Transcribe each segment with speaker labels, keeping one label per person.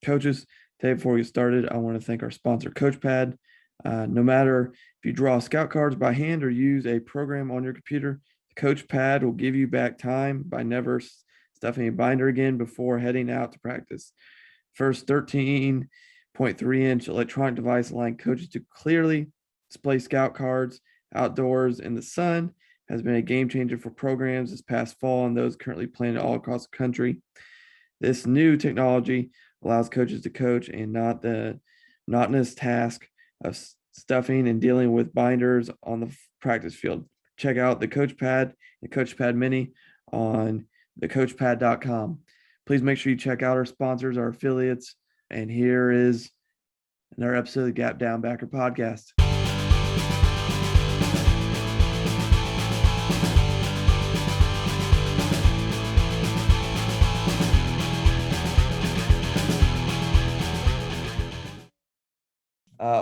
Speaker 1: coaches. Today, before we get started, I want to thank our sponsor, CoachPad. No matter if you draw scout cards by hand or use a program on your computer, CoachPad will give you back time by never stuffing a binder again before heading out to practice. First 13.3-inch electronic device allowing coaches to clearly display scout cards outdoors in the sun has been a game changer for programs this past fall and those currently planning all across the country. This new technology allows coaches to coach and not the monotonous task of stuffing and dealing with binders on the practice field. Check out the CoachPad and CoachPad Mini on thecoachpad.com. Please make sure you check out our sponsors, our affiliates. And here is another episode of the Gap Down Backer podcast.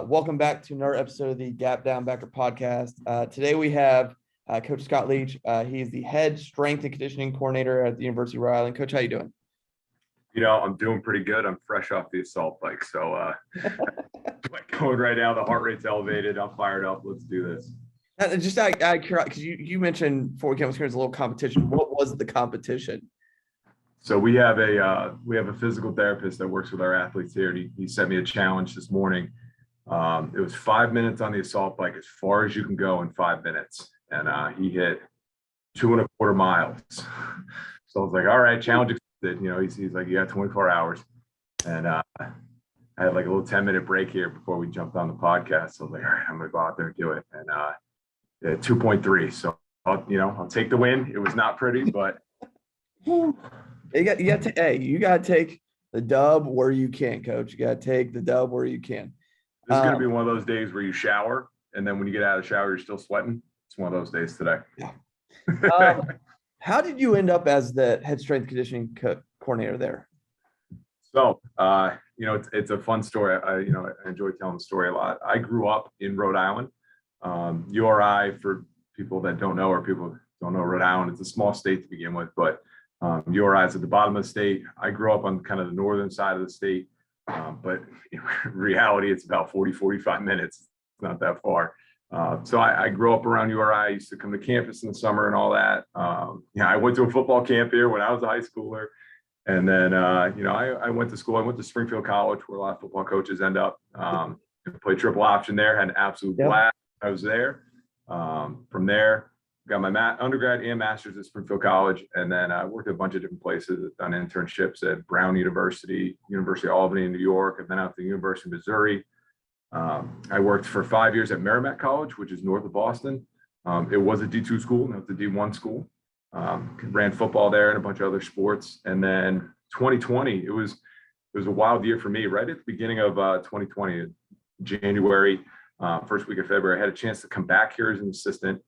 Speaker 1: Welcome back to another episode of the Gap Down Backer podcast. Today we have Coach Scott Leach. He's the head strength and conditioning coordinator at the University of Rhode Island. Coach, how you doing?
Speaker 2: I'm doing pretty good. I'm fresh off the assault bike. So going right now, the heart rate's elevated. I'm fired up. Let's do this.
Speaker 1: Just because you mentioned before we came on screen, a little competition. What was the competition?
Speaker 2: So we have a physical therapist that works with our athletes here. He sent me a challenge this morning. It was 5 minutes on the assault bike, as far as you can go in 5 minutes. And he hit 2.25 miles. So I was like, all right, challenge accepted. He's like, you got 24 hours. And I had like a little 10-minute break here before we jumped on the podcast. So I was like, all right, I'm going to go out there and do it. And 2.3. So, I'll take the win. It was not pretty, but.
Speaker 1: You got to take the dub where you can, Coach. You got to take the dub where you can.
Speaker 2: This is going to be one of those days where you shower, and then when you get out of the shower, you're still sweating. It's one of those days today.
Speaker 1: Yeah. How did you end up as the head strength conditioning coordinator there?
Speaker 2: So, it's a fun story. I enjoy telling the story a lot. I grew up in Rhode Island. URI, for people that don't know, or people don't know Rhode Island, it's a small state to begin with, but URI is at the bottom of the state. I grew up on kind of the northern side of the state. But in reality, it's about 45 minutes. It's not that far. So I grew up around URI. I used to come to campus in the summer and all that. I went to a football camp here when I was a high schooler. And then, I went to school. I went to Springfield College, where a lot of football coaches end up. Played triple option there, had an absolute blast. I was there. From there, got my undergrad and master's at Springfield College, and then I worked at a bunch of different places. I've done internships at Brown University, University of Albany in New York. I've been out to the University of Missouri. I worked for 5 years at Merrimack College, which is north of Boston. It was a D2 school, not the D1 school. Ran football there and a bunch of other sports. And then 2020, it was a wild year for me. Right at the beginning of 2020, January, first week of February, I had a chance to come back here as an assistant.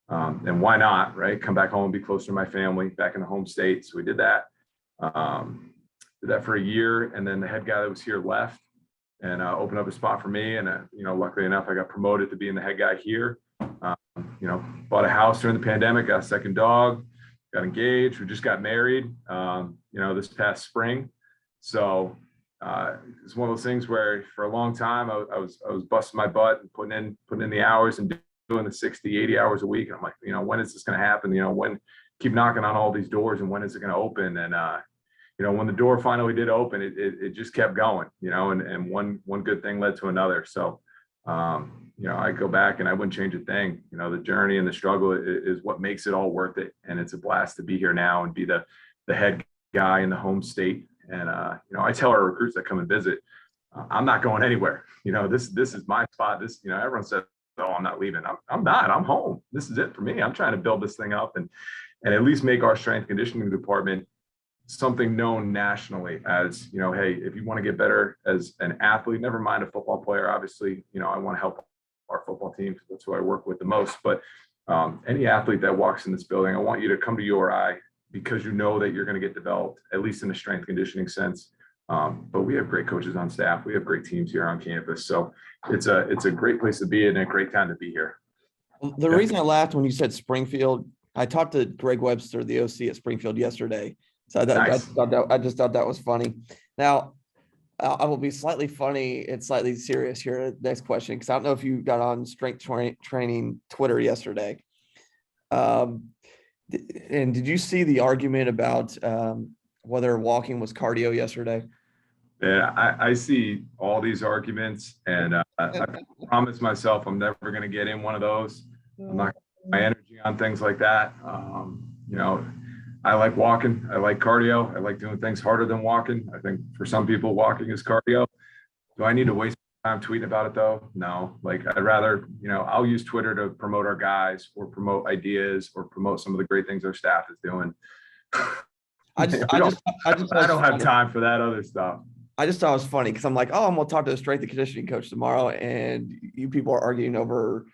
Speaker 2: And why not, right? Come back home and be closer to my family, back in the home state. So we did that. Did that for a year, and then the head guy that was here left, and opened up a spot for me. And luckily enough, I got promoted to being the head guy here. Bought a house during the pandemic, got a second dog, got engaged. We just got married, this past spring. So it's one of those things where for a long time I was busting my butt and putting in the hours and doing the 60, 80 hours a week. And I'm like, when is this going to happen? When keep knocking on all these doors, and when is it going to open? And, when the door finally did open, it just kept going, and one good thing led to another. So, I go back and I wouldn't change a thing. The journey and the struggle is what makes it all worth it. And it's a blast to be here now and be the head guy in the home state. And, I tell our recruits that come and visit, I'm not going anywhere. This is my spot. Everyone says, oh, I'm not leaving. I'm not. I'm home. This is it for me. I'm trying to build this thing up and at least make our strength conditioning department something known nationally as, hey, if you want to get better as an athlete, never mind a football player. Obviously, I want to help our football team because that's who I work with the most. But any athlete that walks in this building, I want you to come to URI because you know that you're going to get developed, at least in a strength conditioning sense. But we have great coaches on staff. We have great teams here on campus. So it's a great place to be and a great time to be here.
Speaker 1: The reason I laughed when you said Springfield, I talked to Greg Webster, the OC at Springfield yesterday. So I just thought that was funny. Now, I will be slightly funny and slightly serious here. Next question, because I don't know if you got on training Twitter yesterday. And did you see the argument about whether walking was cardio yesterday?
Speaker 2: Yeah, I see all these arguments, and I promised myself I'm never going to get in one of those. I'm not gonna put my energy on things like that. You know, I like walking. I like cardio. I like doing things harder than walking. I think for some people, walking is cardio. Do I need to waste time tweeting about it though? No. Like I'd rather, I'll use Twitter to promote our guys or promote ideas or promote some of the great things our staff is doing.
Speaker 1: I
Speaker 2: don't have time for that other stuff.
Speaker 1: I just thought it was funny because I'm like, oh, I'm gonna talk to the strength and conditioning coach tomorrow, and you people are arguing over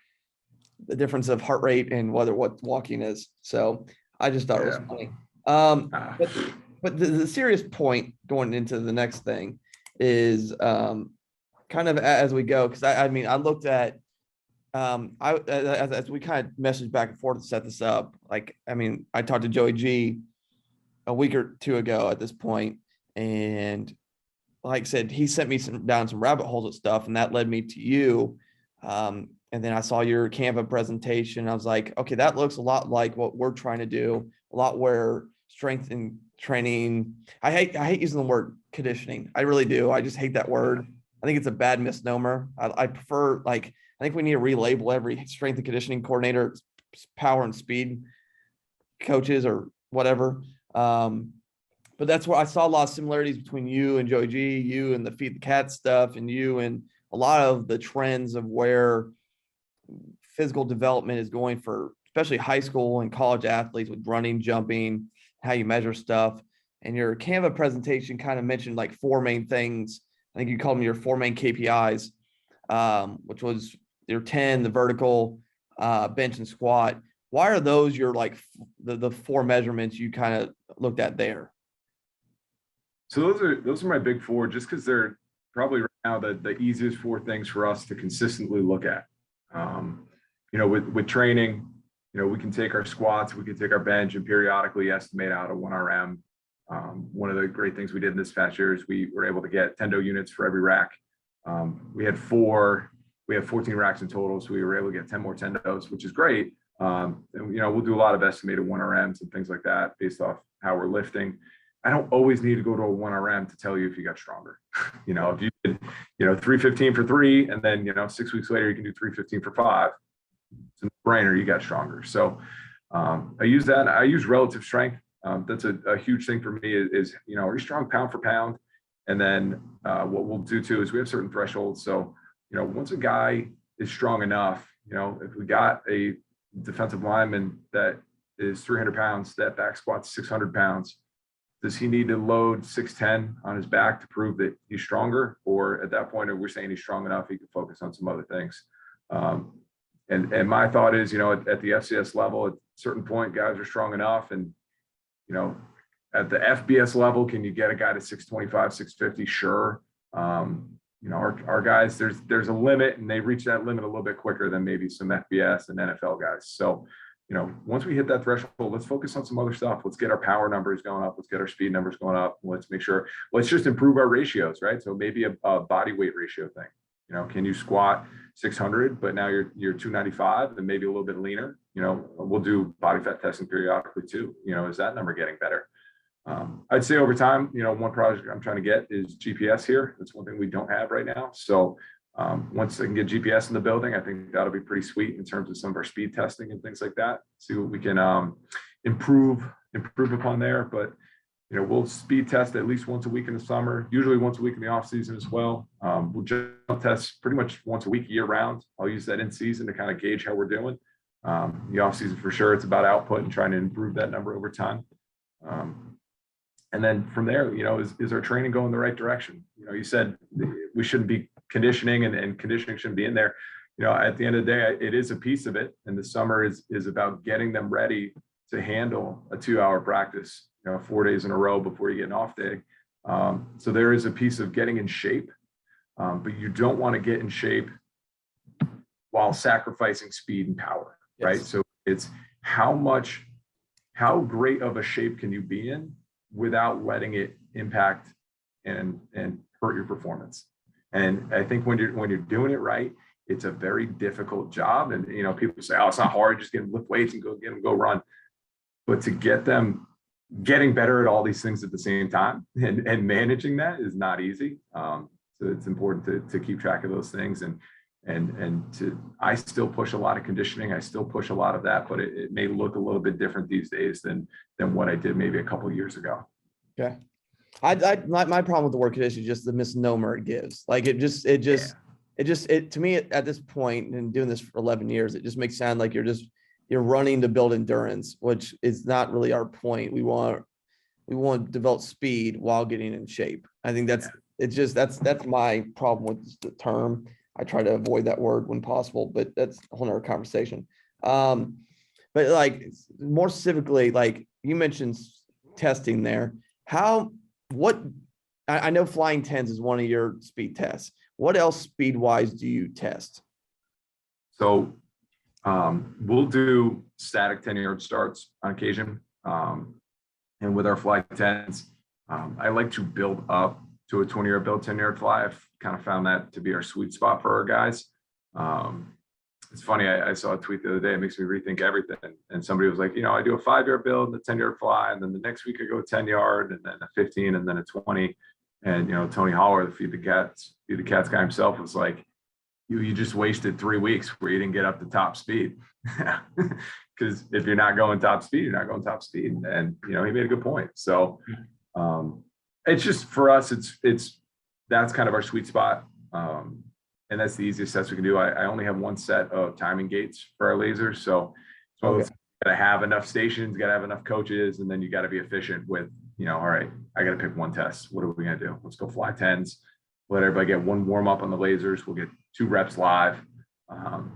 Speaker 1: the difference of heart rate and what walking is. So I just thought it was funny. But the serious point going into the next thing is kind of as we go, because I mean I looked at as we kind of messaged back and forth to set this up. Like I mean I talked to Joey G a week or two ago at this point, and like I said, he sent me down some rabbit holes of stuff, and that led me to you. And then I saw your Canva presentation. I was like, okay, that looks a lot like what we're trying to do, a lot where strength and training. I hate using the word conditioning. I really do. I just hate that word. I think it's a bad misnomer. I prefer, like, I think we need to relabel every strength and conditioning coordinator, power and speed coaches or whatever. But that's where I saw a lot of similarities between you and Joey G, you and the Feed the Cat stuff, and you and a lot of the trends of where physical development is going for especially high school and college athletes with running, jumping, how you measure stuff. And your Canva presentation kind of mentioned like four main things. I think you called them your four main KPIs, which was your 10, the vertical, bench and squat. Why are those your like the four measurements you kind of looked at there?
Speaker 2: So those are my big four, just because they're probably right now the easiest four things for us to consistently look at. With training, we can take our squats, we can take our bench and periodically estimate out a 1RM. One of the great things we did this past year is we were able to get Tendo units for every rack. We have 14 racks in total, so we were able to get 10 more Tendos, which is great. And we'll do a lot of estimated 1RMs and things like that based off how we're lifting. I don't always need to go to a 1RM to tell you if you got stronger. If you did, 315 for 3, and then, 6 weeks later, you can do 315 for 5. It's a brainer, you got stronger. So I use that. I use relative strength. That's a huge thing for me is, are you strong pound for pound? And then what we'll do too is we have certain thresholds. So, once a guy is strong enough, if we got a defensive lineman that is 300 pounds, that back squats 600 pounds, does he need to load 610 on his back to prove that he's stronger? Or at that point, if we're saying he's strong enough, he can focus on some other things. And my thought is, at the FCS level, at a certain point, guys are strong enough. And, at the FBS level, can you get a guy to 625, 650? Sure. Our guys, there's a limit, and they reach that limit a little bit quicker than maybe some FBS and NFL guys. So, once we hit that threshold, let's focus on some other stuff. Let's get our power numbers going up. Let's get our speed numbers going up. Let's just improve our ratios, right? So maybe a body weight ratio thing. Can you squat 600, but now you're 295 and maybe a little bit leaner? We'll do body fat testing periodically too. Is that number getting better? I'd say over time, one project I'm trying to get is GPS here. That's one thing we don't have right now. So once I can get GPS in the building, I think that'll be pretty sweet in terms of some of our speed testing and things like that. See what we can improve upon there. But we'll speed test at least once a week in the summer, usually once a week in the off season as well. We'll jump test pretty much once a week year round. I'll use that in season to kind of gauge how we're doing. The off season for sure, it's about output and trying to improve that number over time. And then from there, is our training going the right direction? You said we shouldn't be conditioning and conditioning shouldn't be in there. At the end of the day, it is a piece of it. And the summer is about getting them ready to handle a 2-hour practice, 4 days in a row before you get an off day. So there is a piece of getting in shape, but you don't want to get in shape while sacrificing speed and power, right? So it's how great of a shape can you be in without letting it impact and hurt your performance. And I think when you're doing it right, it's a very difficult job. And people say, "Oh, it's not hard. Just get them lift weights and go run." But to get them getting better at all these things at the same time and managing that is not easy. So it's important to keep track of those things. I still push a lot of conditioning. I still push a lot of that, but it may look a little bit different these days than what I did maybe a couple of years ago.
Speaker 1: Okay. My problem with the word conditioning is just the misnomer it gives. Like to me at this point, and doing this for 11 years, it just makes it sound like you're running to build endurance, which is not really our point. We want to develop speed while getting in shape. I think that's my problem with the term. I try to avoid that word when possible, but that's a whole nother conversation. But like more specifically, like you mentioned testing there, I know flying tens is one of your speed tests. What else speed wise do you test?
Speaker 2: So we'll do static 10-yard starts on occasion. And with our fly tens, I like to build up to a 20-yard build 10-yard fly. I've kind of found that to be our sweet spot for our guys. It's funny, I saw a tweet the other day, it makes me rethink everything. And somebody was like, I do a 5-yard build and a 10-yard fly, and then the next week I go 10-yard and then a 15 and then a 20. And Tony Holler, the Feed the Cats guy himself, was like, you just wasted 3 weeks where you didn't get up to top speed. Because if you're not going top speed, you're not going top speed. And he made a good point. So it's just, for us, it's that's kind of our sweet spot. And that's the easiest sets we can do. I only have one set of timing gates for our lasers. So it's got to have enough stations, got to have enough coaches, and then you got to be efficient with, all right, I got to pick one test. What are we going to do? Let's go fly tens. Let everybody get one warm up on the lasers. We'll get 2 reps live.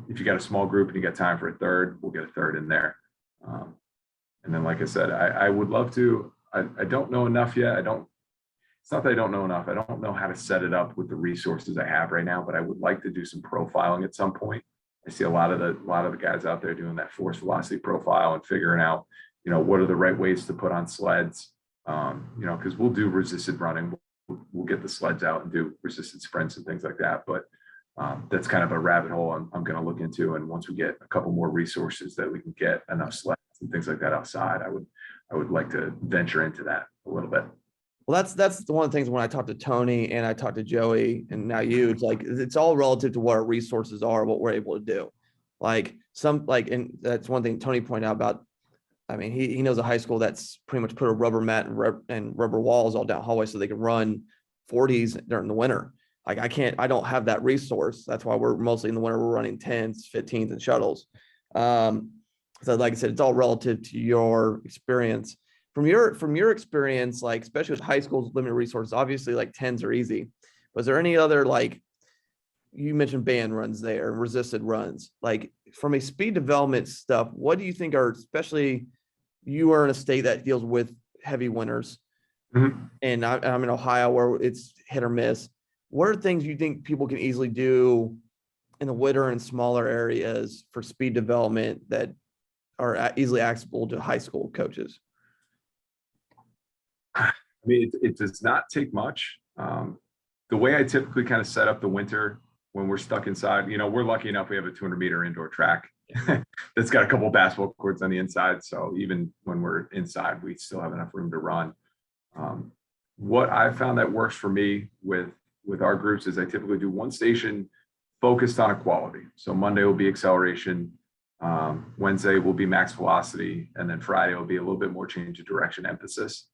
Speaker 2: If you got a small group and you got time for a third, we'll get a third in there. And then, like I said, I would love to, I don't know enough yet. It's not that I don't know enough. I don't know how to set it up with the resources I have right now, but I would like to do some profiling at some point. I see a lot of the guys out there doing that force velocity profile and figuring out, what are the right ways to put on sleds. Because we'll do resisted running. We'll get the sleds out and do resisted sprints and things like that. But that's kind of a rabbit hole I'm going to look into. And once we get a couple more resources that we can get enough sleds and things like that outside, I would like to venture into that a little bit.
Speaker 1: Well, that's one of the things when I talk to Tony and I talk to Joey and now you, it's like, it's all relative to what our resources are, what we're able to do. And that's one thing Tony pointed out about, I mean, he knows a high school that's pretty much put a rubber mat and rubber walls all down hallway so they can run 40s during the winter. Like I don't have that resource. That's why we're mostly in the winter, we're running 10s, 15s and shuttles. So like I said, it's all relative to your experience. From your experience, like especially with high schools, limited resources, obviously like 10s are easy. Was there any other, like you mentioned band runs there, resisted runs, like from a speed development stuff, what do you think are, especially you are in a state that deals with heavy winters, and I'm in Ohio where it's hit or miss. What are things you think people can easily do in the winter in smaller areas for speed development that are easily accessible to high school coaches?
Speaker 2: I mean, it does not take much. The way I typically kind of set up the winter when we're stuck inside, we're lucky enough we have a 200-meter indoor track that's got a couple of basketball courts on the inside. So even when we're inside, we still have enough room to run. What I found that works for me with our groups is I typically do one station focused on equality. So Monday will be acceleration, Wednesday will be max velocity, and then Friday will be a little bit more change of direction emphasis.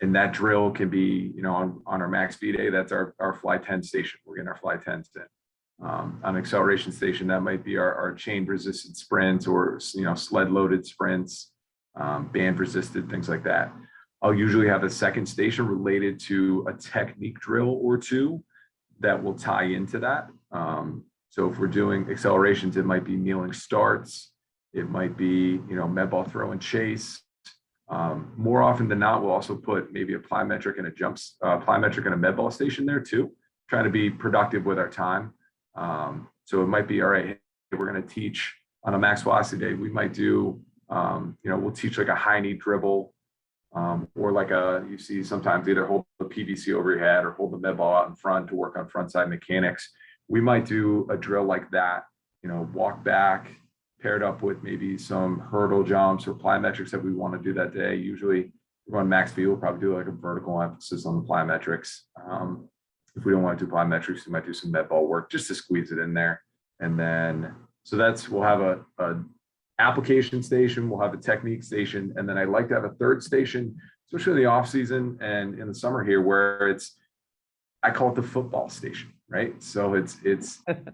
Speaker 2: And that drill can be, on our max speed day, that's our fly 10 station. We're getting our fly 10s in. On acceleration station, that might be our chain resisted sprints or, sled loaded sprints, band resisted, things like that. I'll usually have a second station related to a technique drill or two that will tie into that. So if we're doing accelerations, it might be kneeling starts. It might be, med ball throw and chase. More often than not, we'll also put maybe a plyometric and a plyometric and a med ball station there too, trying to be productive with our time. So it might be, all right, hey, we're going to teach on a max velocity day. We might do, we'll teach like a high knee dribble or like you see sometimes either hold the PVC over your head or hold the med ball out in front to work on front side mechanics. We might do a drill like that, walk back, paired up with maybe some hurdle jumps or plyometrics that we want to do that day. Usually we're on max V, we'll probably do like a vertical emphasis on the plyometrics. If we don't want to do plyometrics, we might do some med ball work just to squeeze it in there. And then, so we'll have a application station, we'll have a technique station, and then I like to have a third station, especially in the off season and in the summer here, where I call it the football station, right? So it's give us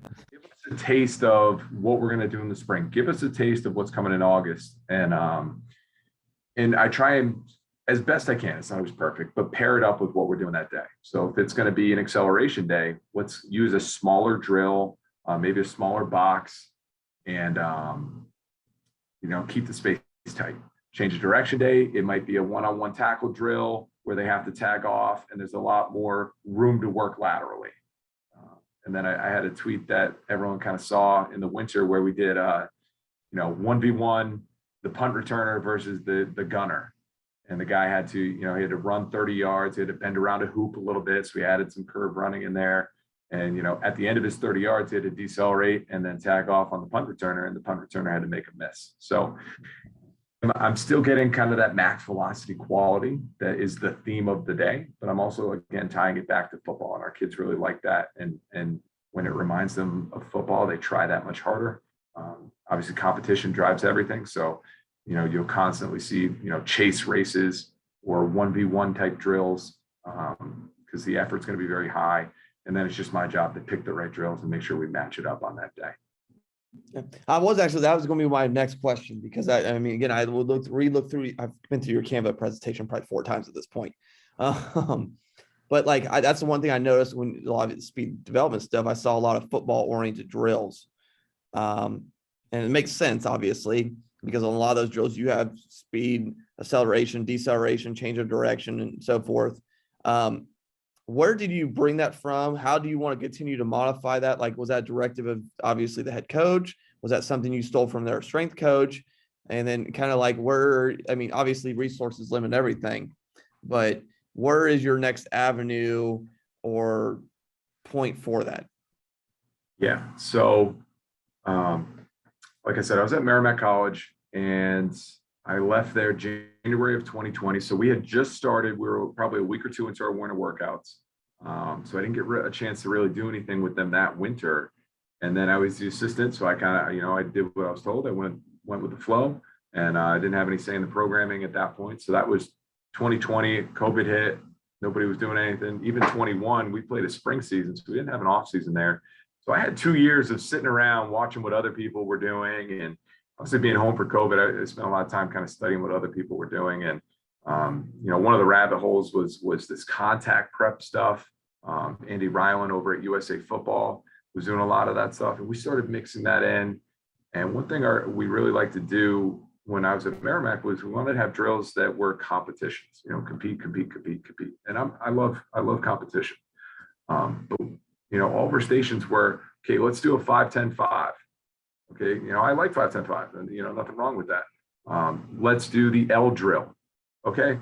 Speaker 2: a taste of what we're going to do in the spring. Give us a taste of what's coming in August, and I try and, as best I can, it's not always perfect, but pair it up with what we're doing that day. So if it's going to be an acceleration day, let's use a smaller drill, maybe a smaller box, and keep the space tight. Change of direction day, it might be a one-on-one tackle drill where they have to tag off, and there's a lot more room to work laterally. And then I had a tweet that everyone kind of saw in the winter where we did 1v1, the punt returner versus the gunner. And the guy had to, he had to run 30 yards, he had to bend around a hoop a little bit. So we added some curve running in there. And, at the end of his 30 yards, he had to decelerate and then tag off on the punt returner, and the punt returner had to make a miss. So I'm still getting kind of that max velocity quality that is the theme of the day, but I'm also, again, tying it back to football, and our kids really like that. And when it reminds them of football, they try that much harder. Obviously competition drives everything. So, you'll constantly see, chase races or 1v1 type drills, because the effort's going to be very high. And then it's just my job to pick the right drills and make sure we match it up on that day.
Speaker 1: Yeah. That was going to be my next question, because I mean, again, I will re-look through. I've been through your Canva presentation probably 4 times at this point. But that's the one thing I noticed when a lot of the speed development stuff, I saw a lot of football oriented drills. And it makes sense, obviously, because on a lot of those drills, you have speed, acceleration, deceleration, change of direction, and so forth. Where did you bring that from? How do you want to continue to modify that? Was that directive of obviously the head coach? Was that something you stole from their strength coach? And then kind of obviously resources limit everything, but where is your next avenue or point for that?
Speaker 2: Yeah. So, like I said, I was at Merrimack College, and I left there January of 2020. So we had just started, we were probably a week or 2 into our winter workouts. So I didn't get a chance to really do anything with them that winter. And then I was the assistant. So I kind of, I did what I was told. I went with the flow, and I didn't have any say in the programming at that point. So that was 2020, COVID hit. Nobody was doing anything. Even 21, we played a spring season, so we didn't have an off season there. So I had 2 years of sitting around watching what other people were doing, and obviously being home for COVID, I spent a lot of time kind of studying what other people were doing. And, one of the rabbit holes was this contact prep stuff. Andy Ryland over at USA Football was doing a lot of that stuff, and we started mixing that in. And one thing we really like to do when I was at Merrimack was we wanted to have drills that were competitions, compete. And I love competition. But, all of our stations were, okay, let's do a 5-10-5. Okay, I like 5-10-5, and nothing wrong with that. Let's do the L drill. Okay,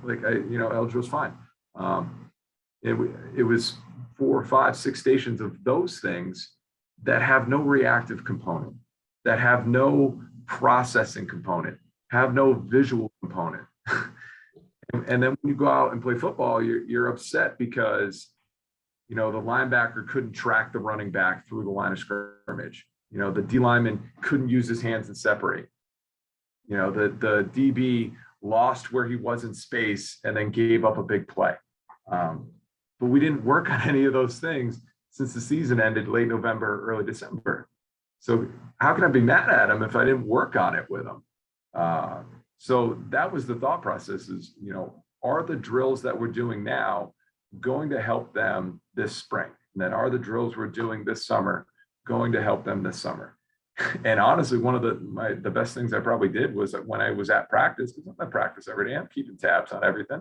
Speaker 2: L drill's fine. It was 4, 5, 6 stations of those things that have no reactive component, that have no processing component, have no visual component. And then when you go out and play football, you're upset because the linebacker couldn't track the running back through the line of scrimmage. The D lineman couldn't use his hands and separate. The DB lost where he was in space and then gave up a big play. But we didn't work on any of those things since the season ended late November, early December. So how can I be mad at him if I didn't work on it with him? So that was the thought process is, are the drills that we're doing now going to help them this spring? And then are the drills we're doing this summer going to help them this summer? And honestly, one of the best things I probably did was that when I was at practice, because I'm at practice every day, I'm keeping tabs on everything.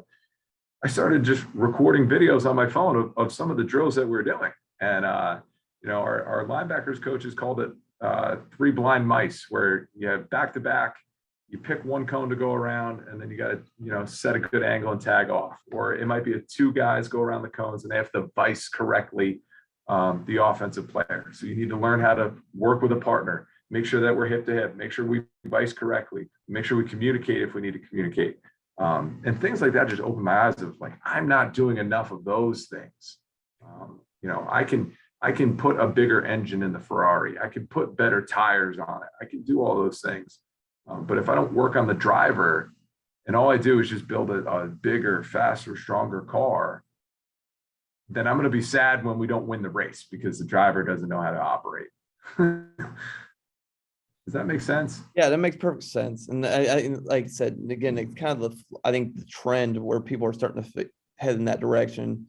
Speaker 2: I started just recording videos on my phone of some of the drills that we're doing. And, our linebackers coaches called it 3 blind mice, where you have back-to-back, you pick one cone to go around, and then you got to, set a good angle and tag off. Or it might be two guys go around the cones and they have to vice correctly the offensive player. So you need to learn how to work with a partner, make sure that we're hip to hip, make sure we vice correctly, make sure we communicate if we need to communicate. And things like that just open my eyes of like, I'm not doing enough of those things. I can put a bigger engine in the Ferrari. I can put better tires on it. I can do all those things. But if I don't work on the driver and all I do is just build a bigger, faster, stronger car, then I'm going to be sad when we don't win the race because the driver doesn't know how to operate. Does that make sense?
Speaker 1: Yeah, that makes perfect sense. And I like I said, again, it's kind of I think the trend where people are starting to head in that direction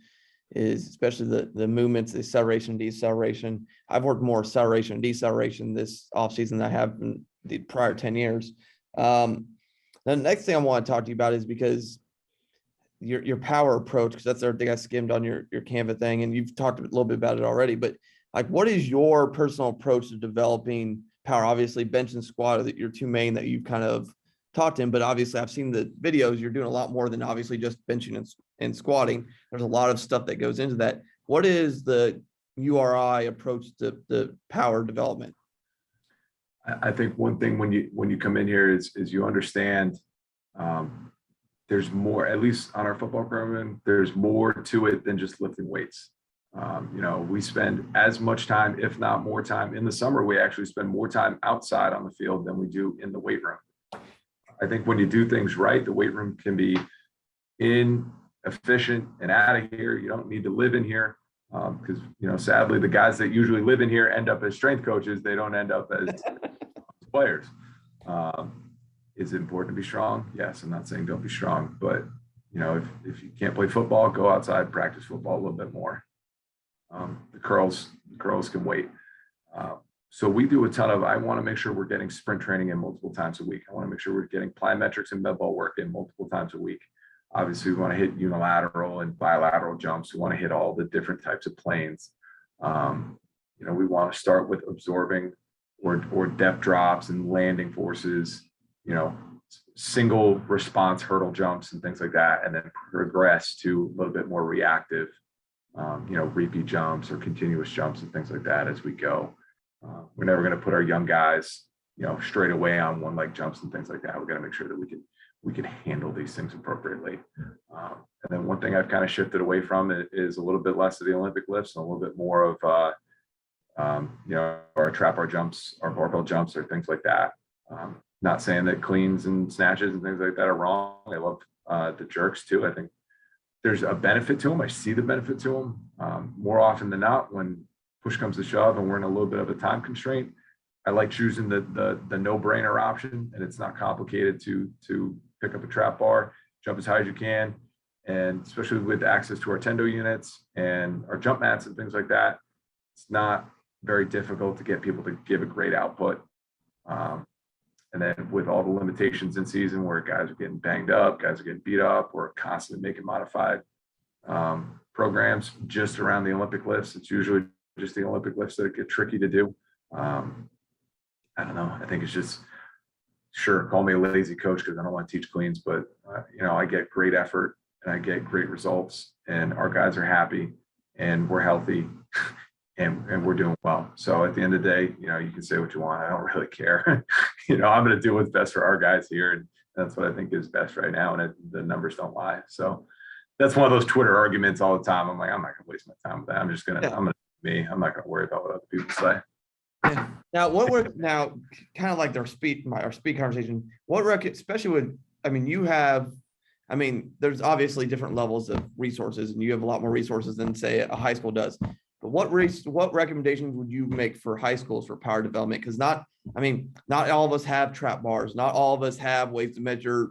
Speaker 1: is especially the movements, the acceleration, deceleration. I've worked more acceleration and deceleration this offseason than I have in the prior 10 years. The next thing I want to talk to you about is because your power approach, because that's everything I skimmed on your Canva thing, and you've talked a little bit about it already, but like, what is your personal approach to developing power? Obviously, bench and squat are your two main that you've kind of talked in, but obviously I've seen the videos, you're doing a lot more than obviously just benching and squatting. There's a lot of stuff that goes into that. What is the URI approach to the power development?
Speaker 2: I think one thing when you come in here is you understand there's more, at least on our football program, there's more to it than just lifting weights. We spend as much time, if not more time in the summer. We actually spend more time outside on the field than we do in the weight room. I think when you do things right, the weight room can be efficient and out of here. You don't need to live in here because, sadly, the guys that usually live in here end up as strength coaches. They don't end up as players. Is it important to be strong? Yes. I'm not saying don't be strong, but, if you can't play football, go outside, practice football a little bit more. The curls can wait. So we do a ton of, I want to make sure we're getting sprint training in multiple times a week. I want to make sure we're getting plyometrics and med ball work in multiple times a week. Obviously, we want to hit unilateral and bilateral jumps. We want to hit all the different types of planes. We want to start with absorbing or depth drops and landing forces, single response hurdle jumps and things like that, and then progress to a little bit more reactive, repeat jumps or continuous jumps and things like that as we go. We're never going to put our young guys, straight away on one leg jumps and things like that. We're going to make sure that we can handle these things appropriately. And then one thing I've kind of shifted away from is a little bit less of the Olympic lifts and a little bit more of, our trap bar jumps, our barbell jumps, or things like that. Not saying that cleans and snatches and things like that are wrong. I love the jerks too. I think there's a benefit to them. I see the benefit to them more often than not. When push comes to shove and we're in a little bit of a time constraint, I like choosing the no-brainer option, and it's not complicated to pick up a trap bar, jump as high as you can, and especially with access to our Tendo units and our jump mats and things like that, it's not very difficult to get people to give a great output. And then with all the limitations in season where guys are getting banged up, guys are getting beat up, we're constantly making modified programs just around the Olympic lifts. It's usually just the Olympic lifts that get tricky to do. I don't know. I think it's just, sure, call me a lazy coach because I don't want to teach cleans, but I get great effort and I get great results, and our guys are happy and we're healthy and we're doing well. So at the end of the day, you can say what you want. I don't really care. I'm going to do what's best for our guys here. And that's what I think is best right now. And the numbers don't lie. So that's one of those Twitter arguments all the time. I'm like, I'm not going to waste my time with that. I'm just going to, I'm not going to worry about what other people say.
Speaker 1: Yeah. Now, kind of like our speed conversation, especially with, there's obviously different levels of resources, and you have a lot more resources than, say, a high school does. But what recommendations would you make for high schools for power development? Because not all of us have trap bars. Not all of us have ways to measure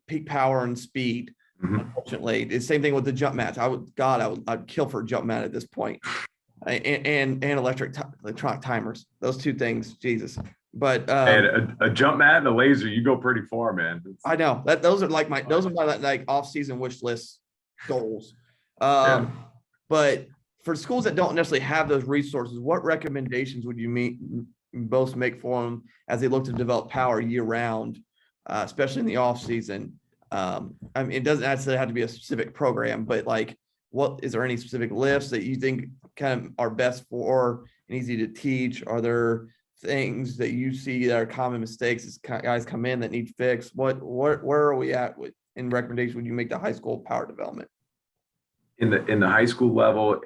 Speaker 1: peak power and speed. Mm-hmm. Unfortunately, it's the same thing with the jump mats. I'd kill for a jump mat at this point. And electronic timers. Those two things, Jesus. But
Speaker 2: and a jump mat and a laser, you go pretty far, man.
Speaker 1: I know that those are my like off-season wish list goals. But for schools that don't necessarily have those resources, what recommendations would you most make for them as they look to develop power year round, especially in the off season? I mean, it doesn't necessarily have to be a specific program, but like, what is there any specific lifts that you think kind of are best for and easy to teach? Are there things that you see that are common mistakes as guys come in that need fixed? Where are we at with in recommendation when you make the high school power development?
Speaker 2: In the high school level,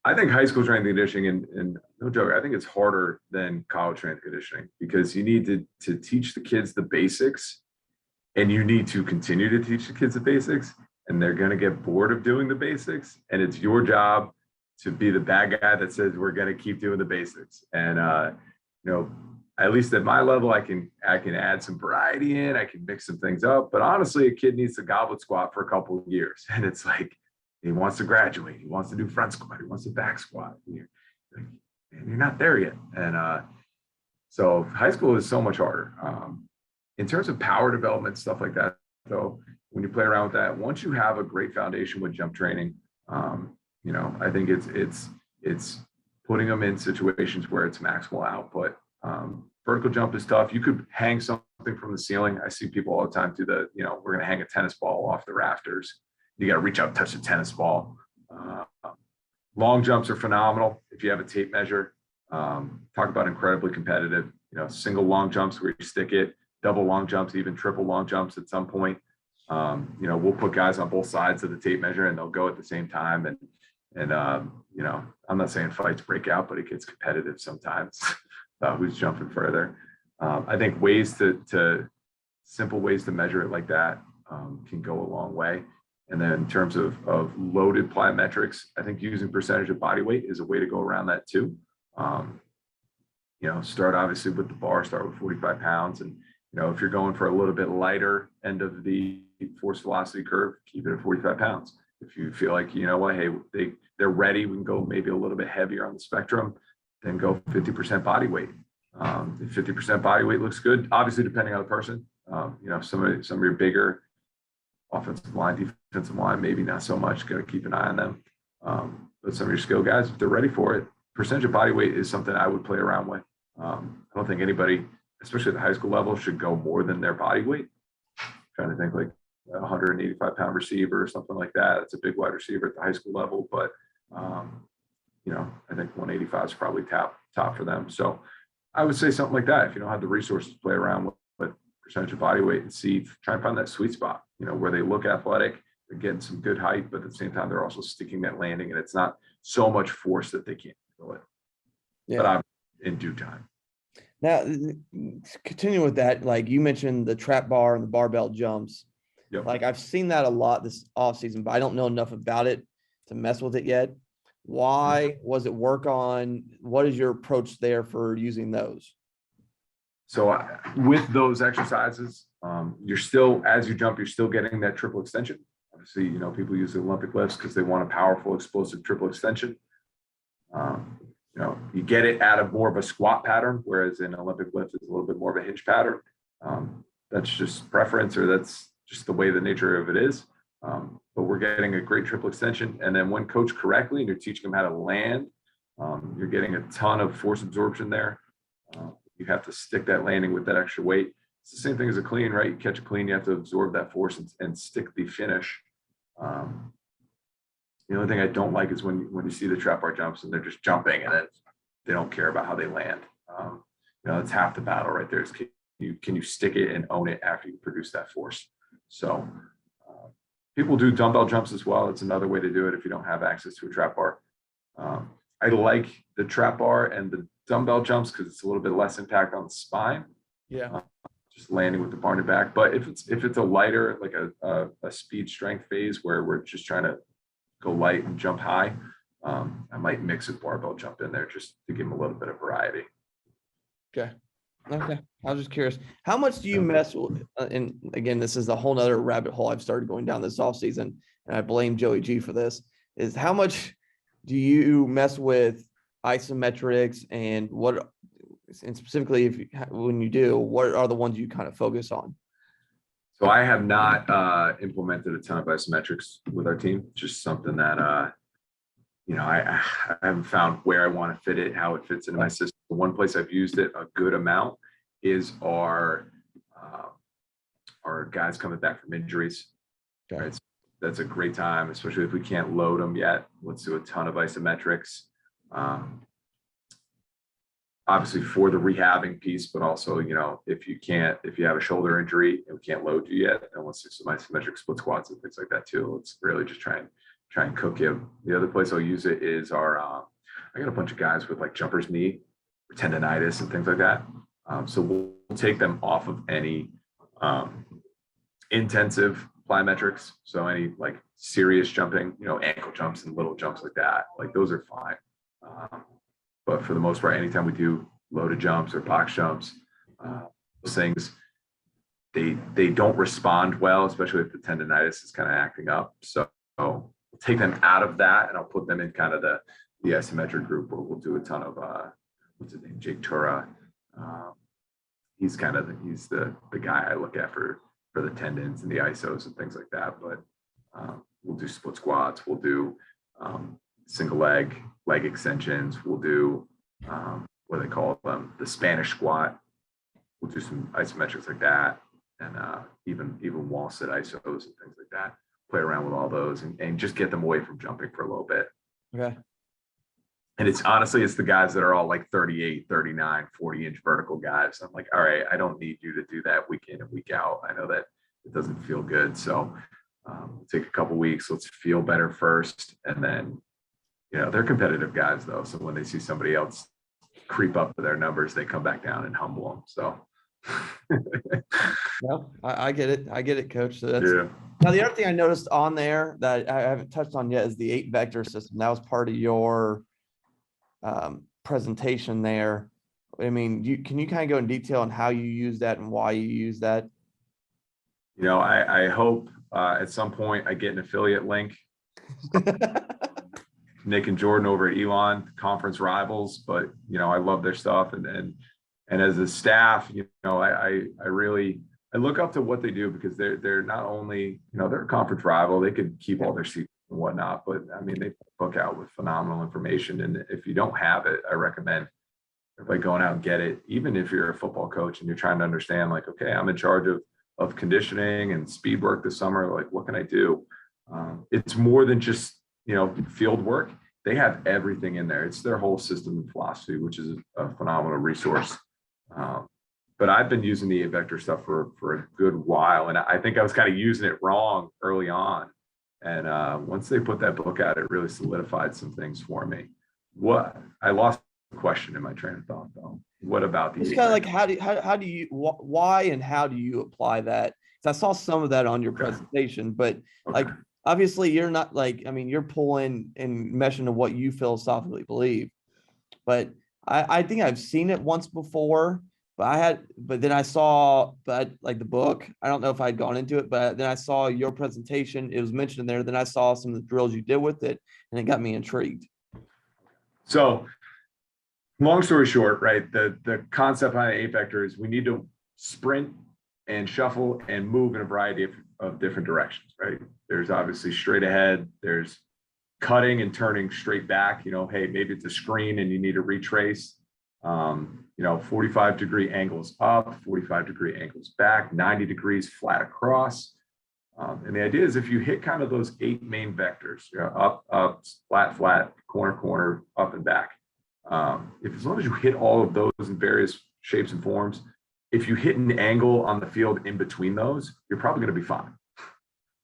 Speaker 2: I think high school strength and conditioning, and no joke, I think it's harder than college strength and conditioning, because you need to teach the kids the basics, and you need to continue to teach the kids the basics, and they're going to get bored of doing the basics, and it's your job to be the bad guy that says we're going to keep doing the basics. And at least at my level, I can add some variety in, I can mix some things up, but honestly, a kid needs to goblet squat for a couple of years, and it's like, he wants to graduate, he wants to do front squat, he wants to back squat, and you're not there yet. And so high school is so much harder. In terms of power development, stuff like that, though, when you play around with that, once you have a great foundation with jump training, I think it's putting them in situations where it's maximal output. Vertical jump is tough. You could hang something from the ceiling. I see people all the time do we're going to hang a tennis ball off the rafters. You got to reach out and touch the tennis ball. Long jumps are phenomenal if you have a tape measure. Talk about incredibly competitive. Single long jumps where you stick it, double long jumps, even triple long jumps at some point. We'll put guys on both sides of the tape measure and they'll go at the same time. And I'm not saying fights break out, but it gets competitive sometimes. Who's jumping further? I think simple ways to measure it like that can go a long way. And then in terms of loaded plyometrics, I think using percentage of body weight is a way to go around that too. Start obviously with the bar, start with 45 pounds. And, if you're going for a little bit lighter end of the force velocity curve, keep it at 45 pounds. If you feel like, hey, they're ready, we can go maybe a little bit heavier on the spectrum, then go 50% body weight. If 50% body weight looks good, obviously depending on the person, some of your bigger offensive line, defensive line, maybe not so much, got to keep an eye on them. But some of your skill guys, if they're ready for it, percentage of body weight is something I would play around with. I don't think anybody, especially at the high school level, should go more than their body weight. I'm trying to think like a 185-pound receiver or something like that. It's a big wide receiver at the high school level, but I think 185 is probably top for them. So I would say something like that. If you don't have the resources to play around with percentage of body weight and try and find that sweet spot, where they look athletic, they're getting some good height, but at the same time, they're also sticking that landing, and it's not so much force that they can't handle it. Yeah. But I'm in due time.
Speaker 1: Now, continue with that. Like you mentioned the trap bar and the barbell jumps.
Speaker 2: Yep.
Speaker 1: Like I've seen that a lot this off season, but I don't know enough about it to mess with it yet. Why was it work on? What is your approach there for using those?
Speaker 2: So with those exercises, you're still, as you jump, you're still getting that triple extension. Obviously, people use the Olympic lifts because they want a powerful, explosive triple extension. You get it out of more of a squat pattern, whereas in Olympic lift, it's a little bit more of a hinge pattern. That's just preference, or that's just the way the nature of it is. But we're getting a great triple extension. And then when coached correctly and you're teaching them how to land, you're getting a ton of force absorption there. You have to stick that landing with that extra weight. It's the same thing as a clean, right? You catch a clean, you have to absorb that force and stick the finish. The only thing I don't like is when you see the trap bar jumps and they're just jumping and then they don't care about how they land. That's half the battle right there. Is can you stick it and own it after you produce that force? So people do dumbbell jumps as well. It's another way to do it if you don't have access to a trap bar. I like the trap bar and the dumbbell jumps because it's a little bit less impact on the spine.
Speaker 1: Yeah.
Speaker 2: Just landing with the bar in the back. But if it's a lighter, like a speed strength phase where we're just trying to go light and jump high, I might mix a barbell jump in there just to give them a little bit of variety.
Speaker 1: Okay. I was just curious, how much do you mess with, and again, this is a whole nother rabbit hole I've started going down this off season, and I blame Joey G for this, is how much do you mess with isometrics, and specifically when you do, what are the ones you kind of focus on?
Speaker 2: So I have not implemented a ton of isometrics with our team. Just something that I haven't found where I want to fit it, how it fits into my system, The one place I've used it a good amount is our guys coming back from injuries.
Speaker 3: Okay.
Speaker 2: Right? That's a great time, especially if we can't load them yet. Let's do a ton of isometrics. Obviously for the rehabbing piece, but also, if you have a shoulder injury and we can't load you yet, then let's do some isometric split squats and things like that too. Let's really just try and cook him. The other place I'll use it is I got a bunch of guys with like jumper's knee, or tendonitis and things like that. So we'll take them off of any intensive plyometrics. So any like serious jumping, ankle jumps and little jumps like that, like those are fine. But for the most part, anytime we do loaded jumps or box jumps, those things, they don't respond well, especially if the tendonitis is kind of acting up. So we'll take them out of that and I'll put them in kind of the isometric group where we'll do a ton of what's his name, Jake Tura. He's the guy I look at for the tendons and the isos and things like that. But we'll do split squats, we'll do single leg extensions, we'll do what do they call them, the Spanish squat. We'll do some isometrics like that, and even wall sit isos and things like that. Play around with all those and just get them away from jumping for a little bit.
Speaker 3: Okay.
Speaker 2: And it's the guys that are all like 38, 39, 40-inch vertical guys. I'm like, all right, I don't need you to do that week in and week out. I know that it doesn't feel good. So take a couple weeks, let's feel better first. And then, they're competitive guys though. So when they see somebody else creep up to their numbers, they come back down and humble them. So.
Speaker 3: Well, I get it, Coach. So that's,
Speaker 2: Yeah.
Speaker 3: Now, the other thing I noticed on there that I haven't touched on yet is the 8-vector system. That was part of your presentation there. I mean, can you kind of go in detail on how you use that and why you use that?
Speaker 2: I hope at some point I get an affiliate link. Nick and Jordan over at Elon, conference rivals, but I love their stuff, and as a staff, I look up to what they do, because they're not only they're a conference rival, they could keep all their secrets and whatnot, but I mean they book out with phenomenal information, and if you don't have it, I recommend everybody going out and get it. Even if you're a football coach and you're trying to understand, like, okay, I'm in charge of conditioning and speed work this summer, like what can I do? It's more than just field work. They have everything in there. It's their whole system and philosophy, which is a phenomenal resource. But I've been using the 8-vector stuff for a good while, and I think I was kind of using it wrong early on. And once they put that book out, it really solidified some things for me. I lost the question in my train of thought though. What about the?
Speaker 3: It's kind of like why and how do you apply that? Because I saw some of that on your presentation, but like obviously you're not like, you're pulling and meshing to what you philosophically believe. But I think I've seen it once before, but then I saw like the book. I don't know if I'd gone into it, but then I saw your presentation. It was mentioned in there. Then I saw some of the drills you did with it, and it got me intrigued.
Speaker 2: So long story short, right? The concept behind 8-vector is we need to sprint and shuffle and move in a variety of different directions, right? There's obviously straight ahead, there's cutting and turning straight back, hey, maybe it's a screen and you need to retrace, 45-degree angles up, 45-degree angles back, 90 degrees flat across. And the idea is if you hit kind of those 8 main vectors, up, flat, corner, up and back, as long as you hit all of those in various shapes and forms, if you hit an angle on the field in between those, you're probably going to be fine,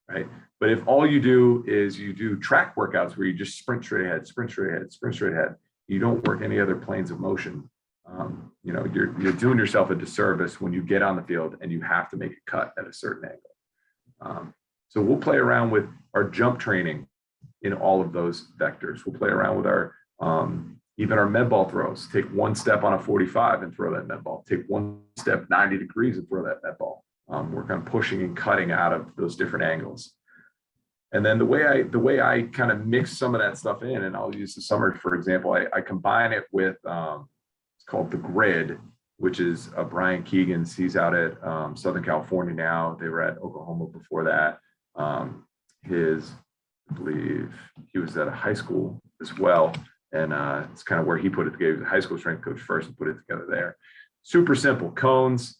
Speaker 2: right? But if all you do is you do track workouts where you just sprint straight ahead, you don't work any other planes of motion, you're doing yourself a disservice when you get on the field and you have to make a cut at a certain angle. So we'll play around with our jump training in all of those vectors. We'll play around with our even our med ball throws. Take one step on a 45 and throw that med ball. Take one step 90 degrees and throw that med ball. Work on pushing and cutting out of those different angles. And then the way I kind of mix some of that stuff in, and I'll use the summer for example, I combine it with it's called the Grid, which is Brian Keegan's. He's out at Southern California now. They were at Oklahoma before that. I believe he was at a high school as well. And it's kind of where he put it together. He was a high school strength coach first and put it together there. Super simple cones.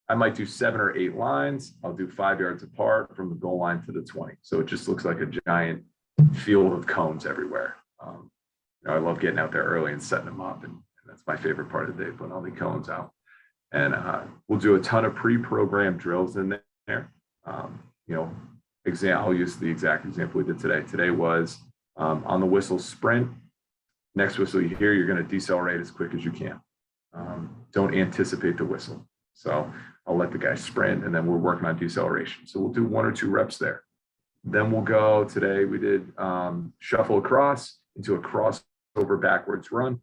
Speaker 2: I might do 7 or 8 lines. I'll do 5 yards apart from the goal line to the 20. So it just looks like a giant field of cones everywhere. I love getting out there early and setting them up. And that's my favorite part of the day, putting all the cones out. And we'll do a ton of pre-programmed drills in there. I'll use the exact example we did today. Today was on the whistle sprint. Next whistle you hear, you're going to decelerate as quick as you can. Don't anticipate the whistle. So I'll let the guy sprint, and then we're working on deceleration. So we'll do 1 or 2 reps there. Then we'll go, today we did shuffle across into a crossover backwards run.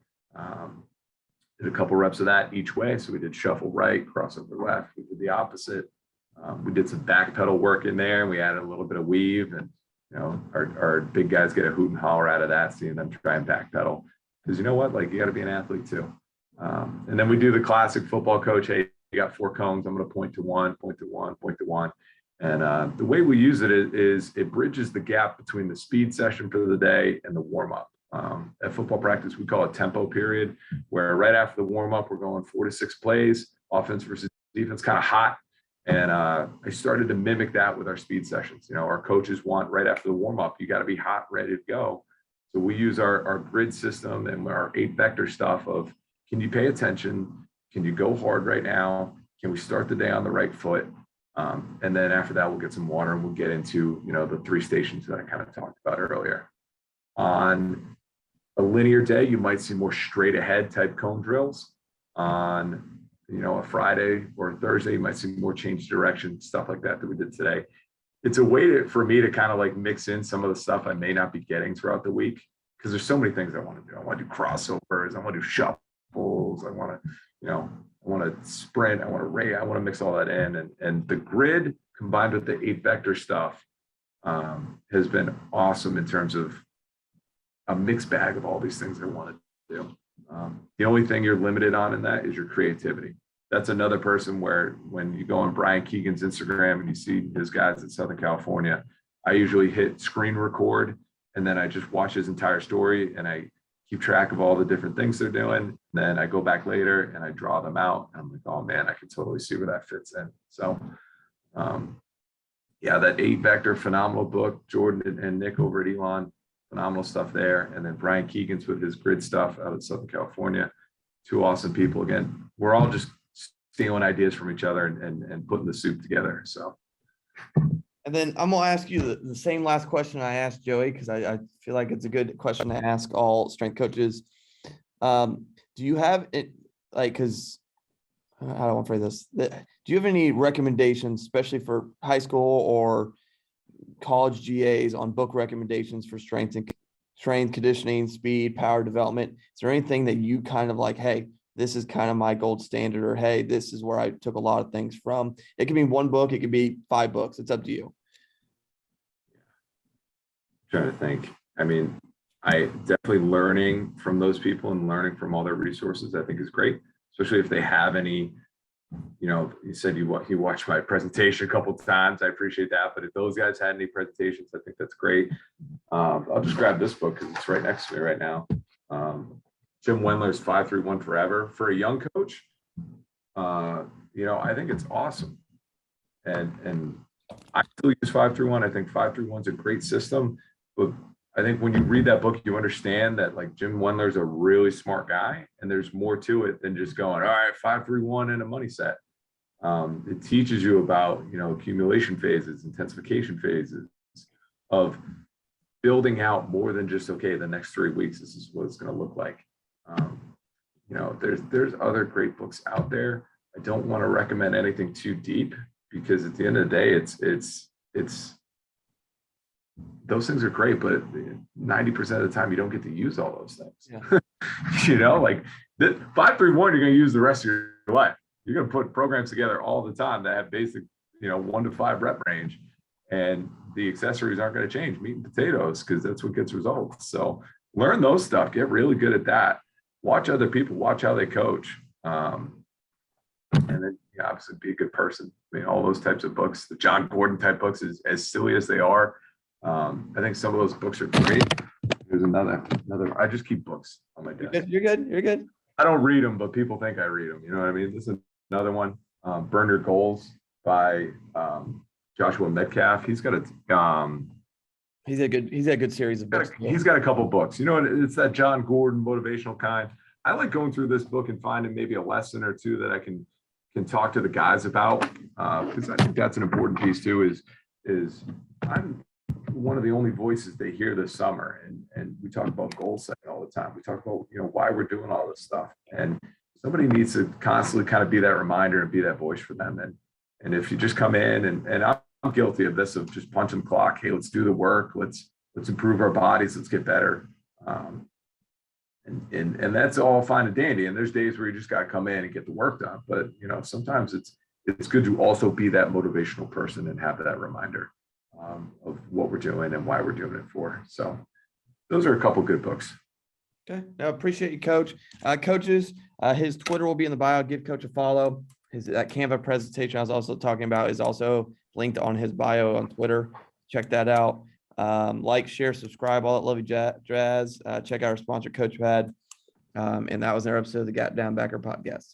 Speaker 2: Did a couple reps of that each way. So we did shuffle right, crossover left. We did the opposite. We did some back pedal work in there. We added a little bit of weave, and our big guys get a hoot and holler out of that, seeing them try and back pedal. Because you know what, like, you got to be an athlete too. And then we do the classic football coach. Hey, you got 4 cones. I'm going to point to one, point to one, point to one. And the way we use it is it bridges the gap between the speed session for the day and the warm up. At football practice, we call it tempo period, where right after the warm up, we're going 4 to 6 plays, offense versus defense, kind of hot. And I started to mimic that with our speed sessions. Our coaches want right after the warm up, you got to be hot, ready to go. So we use our grid system and our 8 vector stuff of, can you pay attention? Can you go hard right now? Can we start the day on the right foot? And then after that, we'll get some water and we'll get into, the 3 stations that I kind of talked about earlier. On a linear day, you might see more straight ahead type cone drills. On, a Friday or a Thursday, you might see more change direction, stuff like that we did today. It's a way for me to kind of like mix in some of the stuff I may not be getting throughout the week, because there's so many things I want to do. I want to do crossovers. I want to do shuffles. I want to sprint. I want to rate. I want to mix all that in. And the grid combined with the 8 vector stuff has been awesome in terms of a mixed bag of all these things I want to do. The only thing you're limited on in that is your creativity. That's another person where when you go on Brian Keegan's Instagram and you see his guys in Southern California, I usually hit screen record and then I just watch his entire story and I keep track of all the different things they're doing. Then I go back later and I draw them out. And I'm like, oh man, I can totally see where that fits in. So that 8 vector phenomenal book, Jordan and Nick over at Elon, phenomenal stuff there. And then Brian Keegan's with his grid stuff out of Southern California. 2 awesome people. Again, we're all just stealing ideas from each other and putting the soup together. So.
Speaker 3: And then I'm going to ask you the same last question I asked Joey, because I feel like it's a good question to ask all strength coaches. Do you have it, like, because I don't want to phrase this. Do you have any recommendations, especially for high school or college GAs, on book recommendations for strength conditioning, speed, power development? Is there anything that you kind of like, hey, this is kind of my gold standard, or hey, this is where I took a lot of things from? It could be 1 book, it could be 5 books. It's up to you.
Speaker 2: Trying to think. I mean, I definitely learning from those people and learning from all their resources, I think is great, especially if they have any. You said you watched my presentation a couple of times. I appreciate that. But if those guys had any presentations, I think that's great. I'll just grab this book because it's right next to me right now. Jim Wendler's 5-3-1 Forever. For a young coach, I think it's awesome. And I still use 5-3-1. I think 5-3-1 is a great system. But I think when you read that book, you understand that like Jim Wendler's a really smart guy, and there's more to it than just going, all right, 5-3-1 and a money set. It teaches you about, accumulation phases, intensification phases of building out more than just, okay, the next 3 weeks, this is what it's going to look like. There's other great books out there. I don't want to recommend anything too deep, because at the end of the day, it's those things are great, but 90% of the time you don't get to use all those things. Yeah. Like the 5-3-1, you're going to use the rest of your life. You're going to put programs together all the time that have basic, 1 to 5 rep range, and the accessories aren't going to change. Meat and potatoes, because that's what gets results. So learn those stuff. Get really good at that. Watch other people. Watch how they coach. And then obviously be a good person. I mean, all those types of books, the John Gordon type books, is as silly as they are. I think some of those books are great, There's another, I just keep books on my
Speaker 3: You're
Speaker 2: desk.
Speaker 3: good. You're good. You're good.
Speaker 2: I don't read them, but people think I read them. You know what I mean? This is another one. Burn Your Goals by Joshua Metcalf. He's got
Speaker 3: He's a good series of books.
Speaker 2: he's got a couple books. You know, it's that John Gordon motivational kind. I like going through this book and finding maybe a lesson or two that I can talk to the guys about, because I think that's an important piece too. Is I'm one of the only voices they hear this summer, and we talk about goal setting all the time. We talk about, you know, why we're doing all this stuff, and somebody needs to constantly kind of be that reminder and be that voice for them. And if you just come in and I'm guilty of this, of just punching the clock. Hey, let's do the work. Let's improve our bodies. Let's get better. And that's all fine and dandy. And there's days where you just got to come in and get the work done. But, you know, sometimes it's good to also be that motivational person and have that reminder of what we're doing and why we're doing it for. So those are a couple good books.
Speaker 3: Okay. I appreciate you, Coach. Coaches, his Twitter will be in the bio. Give Coach a follow. That Canva presentation I was also talking about is also linked on his bio on Twitter. Check that out. Like, share, subscribe, all that love you jazz. Check out our sponsor, CoachPad. And that was our episode of the Gap Down Backer podcast.